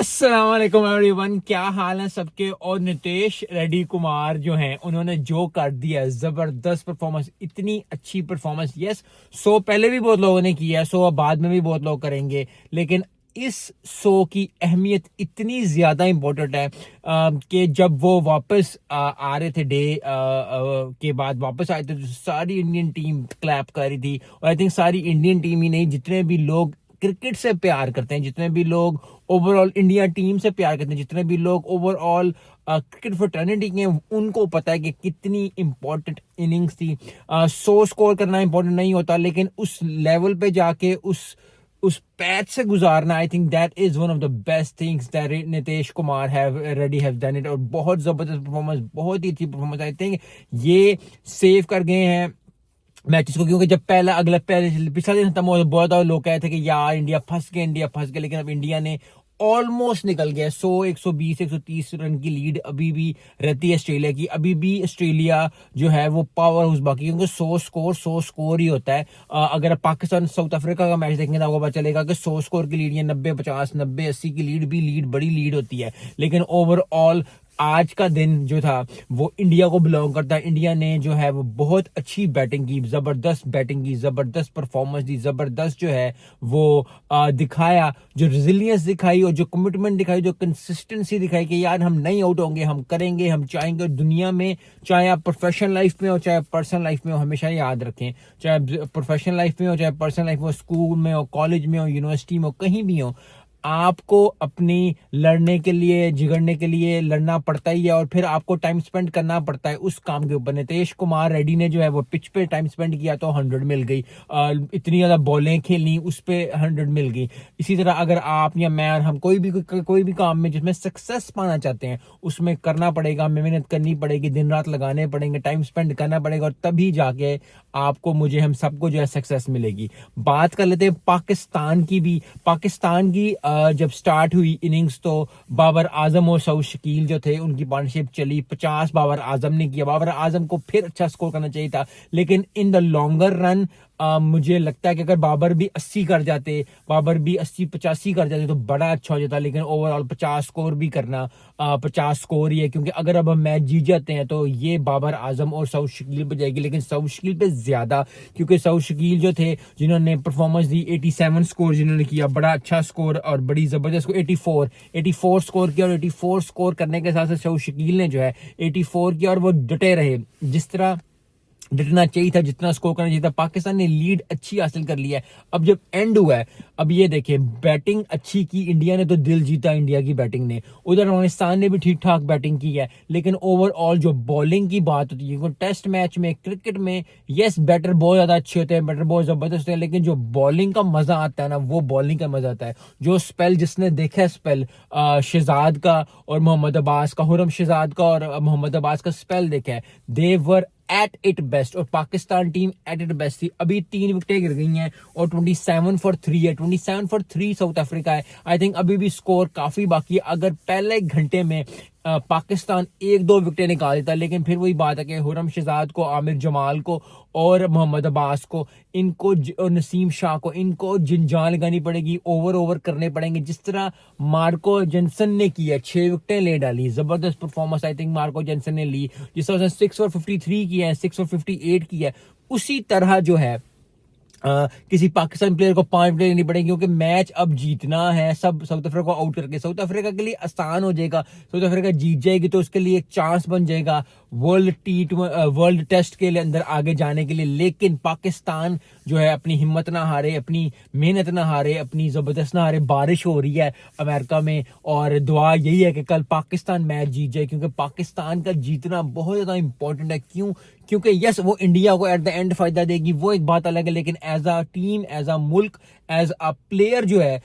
अस्सलाम वालेकुम एवरीवन, क्या हाल है सबके। और नितेश रेड्डी कुमार जो हैं उन्होंने जो कर दिया है, जबरदस्त परफॉर्मेंस, इतनी अच्छी परफॉर्मेंस। यस, सो पहले भी बहुत लोगों ने किया है, सो अब बाद में भी बहुत लोग करेंगे, लेकिन इस शो की अहमियत इतनी ज्यादा इंपॉर्टेंट है कि जब वो वापस आ रहे थे डे के बाद वापस आए थे तो सारी इंडियन टीम क्लैप कर रही थी। और आई थिंक सारी इंडियन टीम ही नहीं, जितने भी लोग क्रिकेट से प्यार करते हैं, जितने भी लोग ओवरऑल इंडिया टीम से प्यार करते हैं, जितने भी लोग ओवरऑल क्रिकेट फ्रेटर्निटी के हैं, उनको पता है कि कितनी इंपॉर्टेंट इनिंग्स थी। सो स्कोर करना इंपॉर्टेंट नहीं होता, लेकिन उस लेवल पे जाके उस पैच से गुजारना, I think that is one of the best things that Nitesh Kumar have ready have done it. और बहुत जबरदस्त परफॉर्मेंस, बहुत ही अच्छी परफॉर्मेंस। आई थिंक ये सेव कर गए हैं मैचेस को, क्योंकि जब पहले पिछला दिन खत्म हुआ तो बहुत सारे लोग कहे थे कि यार इंडिया फंस गया, लेकिन अब इंडिया ने ऑलमोस्ट निकल गया। 100 120 130 रन की लीड अभी भी रहती है ऑस्ट्रेलिया की। अभी भी ऑस्ट्रेलिया जो है वो पावर हाउस बाकी, क्योंकि 100 स्कोर ही होता है। अगर पाकिस्तान साउथ अफ्रीका का मैच देखेंगे तो आपको पता चलेगा कि 100 स्कोर की लीड या 90 50 90 80 की लीड बड़ी लीड होती है। लेकिन ओवरऑल आज का दिन जो था वो इंडिया को बिलोंग करता है। इंडिया ने जो है वो बहुत अच्छी बैटिंग की, जबरदस्त बैटिंग की, जबरदस्त परफॉर्मेंस दी, जबरदस्त जो है वो दिखाया, जो रेजिलियंस दिखाई और जो कमिटमेंट दिखाई, जो कंसिस्टेंसी दिखाई कि यार हम नहीं आउट होंगे, हम करेंगे, हम चाहेंगे। दुनिया में चाहे आप प्रोफेशनल लाइफ में हो चाहे पर्सनल लाइफ में हो, हमेशा याद रखें, चाहे प्रोफेशनल लाइफ में हो चाहे पर्सनल लाइफ में हो, स्कूल में हो, कॉलेज में हो, यूनिवर्सिटी में हो, कहीं भी हो, आपको अपनी लड़ने के लिए, जिगड़ने के लिए लड़ना पड़ता ही है। और फिर आपको टाइम स्पेंड करना पड़ता है उस काम के ऊपर। नितेश कुमार रेड्डी ने जो है वो पिच पे टाइम स्पेंड किया तो 100 मिल गई। इतनी ज्यादा बॉलें खेलनी, उस पे 100 मिल गई। इसी तरह अगर आप या मैं, हम कोई भी काम में जिसमें सक्सेस पाना चाहते हैं, उसमें करना पड़ेगा, हमें मेहनत करनी पड़ेगी, दिन रात लगाने पड़ेंगे, टाइम स्पेंड करना पड़ेगा, और तभी जाके आपको, मुझे, हम सबको जो है सक्सेस मिलेगी। बात कर लेते हैं पाकिस्तान की भी। पाकिस्तान की जब स्टार्ट हुई इनिंग्स तो बाबर आजम और सऊद शकील जो थे उनकी पार्टनरशिप चली। 50 बाबर आजम ने किया। बाबर आजम को फिर अच्छा स्कोर करना चाहिए था, लेकिन इन द लॉन्गर रन मुझे लगता है कि अगर बाबर भी 80 कर जाते, बाबर भी 80 85 कर जाते तो बड़ा अच्छा हो जाता। लेकिन ओवरऑल 50 स्कोर भी करना 50 स्कोर ही है, क्योंकि अगर अब हम मैच जीत जाते हैं तो ये बाबर आजम और सऊद शकील पे जाएगी, लेकिन सऊद शकील पे ज्यादा, क्योंकि सऊद शकील जो थे जिन्होंने परफॉर्मेंस दी, 87 स्कोर जिन्होंने किया, बड़ा अच्छा स्कोर और बड़ी जबरदस्त 84 स्कोर किया। और 84 स्कोर करने के साथ साथ सऊद शकील ने जो है 84 किया, और वो डटे रहे जिस तरह जितना चाहिए था, जितना स्कोर करना चाहिए था। पाकिस्तान ने लीड अच्छी हासिल कर लिया है। अब जब एंड हुआ है, अब ये देखें, बैटिंग अच्छी की इंडिया ने तो दिल जीता इंडिया की बैटिंग ने। उधर अफगानिस्तान ने भी ठीक ठाक बैटिंग की है, लेकिन ओवरऑल जो बॉलिंग की बात होती है, टेस्ट मैच में, क्रिकेट में, यस बैटर बहुत ज्यादा अच्छे होते हैं, बैटर बहुत जबरदस्त होते हैं, लेकिन जो बॉलिंग का मजा आता है ना, वो बॉलिंग का मजा आता है। जो स्पेल जिसने देखा है, स्पेल शहजाद का और मोहम्मद अब्बास का, हुरम शहजाद का और मोहम्मद अब्बास का स्पेल देखा है, दे वर एट इट बेस्ट। और Pakistan team at it best थी। अभी 3 विकेटें गिर गई हैं और 27 for 3 है, 27 for 3 साउथ अफ्रीका है। आई थिंक अभी भी स्कोर काफी बाकी है। अगर पहले घंटे में पाकिस्तान 1-2 विकेटें निकाल देता, लेकिन फिर वही बात है कि हुरम शहजाद को, आमिर जमाल को और मोहम्मद अब्बास को, इनको और नसीम शाह को, इनको जान लगानी पड़ेगी, ओवर करने पड़ेंगे, जिस तरह मार्को जेंसन ने किया। 6 विकेटें ले डाली, जबरदस्त performance I think Marco Jansen ने ली। जिस तरह 6 for 53 किया है, 6 for 58 किया है, उसी तरह जो है किसी पाकिस्तान प्लेयर को 5 विकेट लेनी पड़ेगी, क्योंकि मैच अब जीतना है। सब साउथ अफ्रीका को आउट करके, साउथ अफ्रीका के लिए आसान हो जाएगा। साउथ अफ्रीका जीत जाएगी तो उसके लिए एक चांस बन जाएगा वर्ल्ड टेस्ट के लिए अंदर आगे जाने के लिए। लेकिन पाकिस्तान जो है अपनी हिम्मत ना हारे, अपनी मेहनत ना हारे, अपनी जबरदस्त ना हारे। बारिश हो रही है अमेरिका में, और दुआ यही है कि कल पाकिस्तान मैच जीत जाए, क्योंकि पाकिस्तान का जीतना बहुत ज्यादा इंपॉर्टेंट है। क्योंकि यस, वो इंडिया को एट द एंड फायदा देगी, वो एक बात अलग है, लेकिन as a team, as a मुल्क, एज अ प्लेयर जो है,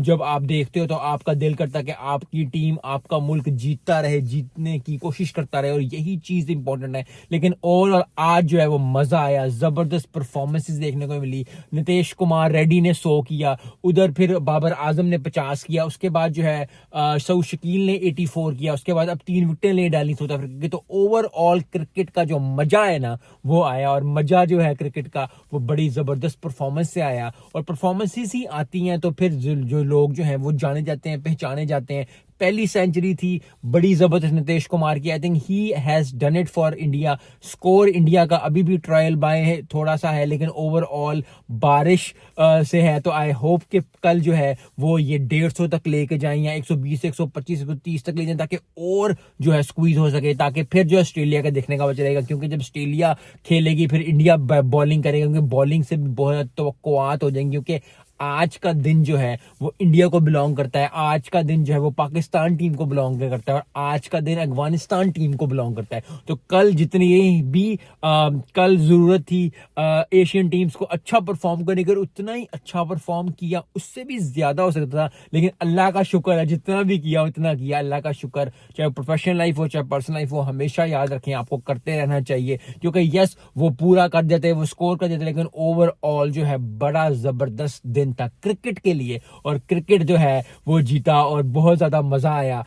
जब आप देखते हो तो आपका दिल करता है कि आपकी टीम, आपका मुल्क जीतता रहे, जीतने की कोशिश करता रहे। और यही वही चीज इंपॉर्टेंट है। लेकिन ओवरऑल आज जो है वो मजा आया, जबरदस्त परफॉर्मेंसेस देखने को मिली। नीतीश कुमार रेड्डी ने 100 किया, उधर फिर बाबर आजम ने 50 किया, उसके बाद जो है सऊद शकील ने 84 किया, उसके बाद अब 3 विकेटें ले डाली साउथ अफ्रीका की। तो ओवरऑल क्रिकेट का जो मजा है ना वो आया, और मजा जो है क्रिकेट का वो बड़ी जबरदस्त परफॉर्मेंस से आया। और परफॉर्मेंसेस ही आती हैं तो फिर जो लोग जो हैं वो जाने जाते हैं, पहचाने जाते हैं। पहली सेंचुरी थी बड़ी जबरदस्त नीतीश कुमार की, I think he has done it for India. Score India का अभी भी ट्रायल बाय है, थोड़ा सा है, लेकिन ओवरऑल बारिश से है। तो आई होप कि कल जो है वो ये 150 तक लेके जाएं, या 120 125 130 तक ले जाएं, ताकि और जो है स्क्वीज हो सके, ताकि फिर जो ऑस्ट्रेलिया का देखने का बचा रहेगा। क्योंकि जब ऑस्ट्रेलिया खेलेगी फिर इंडिया बॉलिंग करेगा, क्योंकि बॉलिंग से भी बहुत तवक्कुआत हो जाएंगी। क्योंकि आज का दिन जो है वो इंडिया को बिलोंग करता है, आज का दिन जो है वो पाकिस्तान टीम को बिलोंग करता है, और आज का दिन अफगानिस्तान टीम को बिलोंग करता है। तो कल जितनी भी कल जरूरत थी एशियन टीम्स को अच्छा परफॉर्म करने की, उतना ही अच्छा परफॉर्म किया, उससे भी ज्यादा हो सकता था। लेकिन अल्लाह का शुक्र है, जितना भी किया उतना किया, अल्लाह का शुक्र। चाहे प्रोफेशनल लाइफ हो चाहे पर्सनल लाइफ हो, हमेशा याद रखें आपको करते रहना चाहिए। क्योंकि यस वो पूरा कर देते, वो स्कोर कर देते, लेकिन ओवरऑल जो है बड़ा जबरदस्त दिन था क्रिकेट के लिए, और क्रिकेट जो है वो जीता और बहुत ज्यादा मजा आया।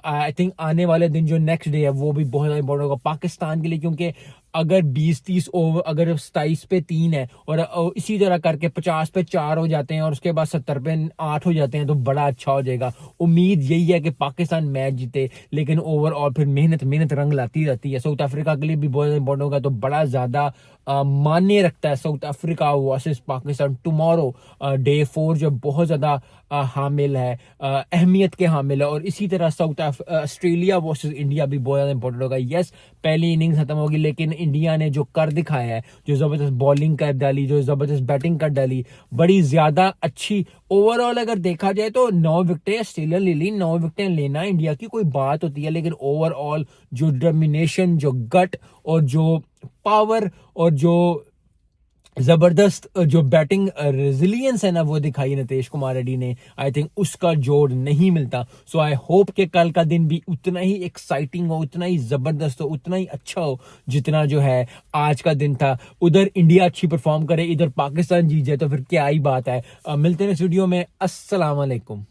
आई थिंक आने वाले दिन जो नेक्स्ट डे है वो भी बहुत ज्यादा इंपॉर्टेंट होगा पाकिस्तान के लिए। क्योंकि अगर 20-30 ओवर, अगर 27 पे 3 है और इसी तरह करके 50 पे 4 हो जाते हैं और उसके बाद 70 पे 8 हो जाते हैं तो बड़ा अच्छा हो जाएगा। उम्मीद यही है कि पाकिस्तान मैच जीते, लेकिन ओवरऑल फिर मेहनत रंग लाती रहती है। साउथ अफ्रीका के लिए भी बहुत इंपॉर्टेंट होगा, तो बड़ा ज्यादा मान्य रखता है south Africa versus Pakistan tomorrow day 4, जो बहुत ज्यादा हामिल है, अहमियत के हामिल है। और इसी तरह ऑस्ट्रेलिया वर्सेस इंडिया भी बहुत ज्यादा इंपॉर्टेंट होगा। यस पहली इनिंग्स खत्म होगी, लेकिन इंडिया ने जो कर दिखाया है, जो जबरदस्त बॉलिंग कर डाली, जो जबरदस्त बैटिंग कर डाली, बड़ी ज्यादा अच्छी। ओवरऑल अगर देखा जाए तो 9 विकेटें ऑस्ट्रेलिया ले ली, 9 विकेटें लेना इंडिया की कोई बात होती है, लेकिन ओवरऑल जो डिटर्मिनेशन, जो गट और जो पावर और जो जबरदस्त जो बैटिंग रेजिलियंस है ना वो दिखाई नीतीश कुमार रेड्डी ने, आई थिंक उसका जोड़ नहीं मिलता। सो आई होप कि कल का दिन भी उतना ही एक्साइटिंग हो, उतना ही जबरदस्त हो, उतना ही अच्छा हो जितना जो है आज का दिन था। उधर इंडिया अच्छी परफॉर्म करे, इधर पाकिस्तान जीत जाए तो फिर क्या ही बात है। मिलते हैं इस वीडियो में। अस्सलाम वालेकुम।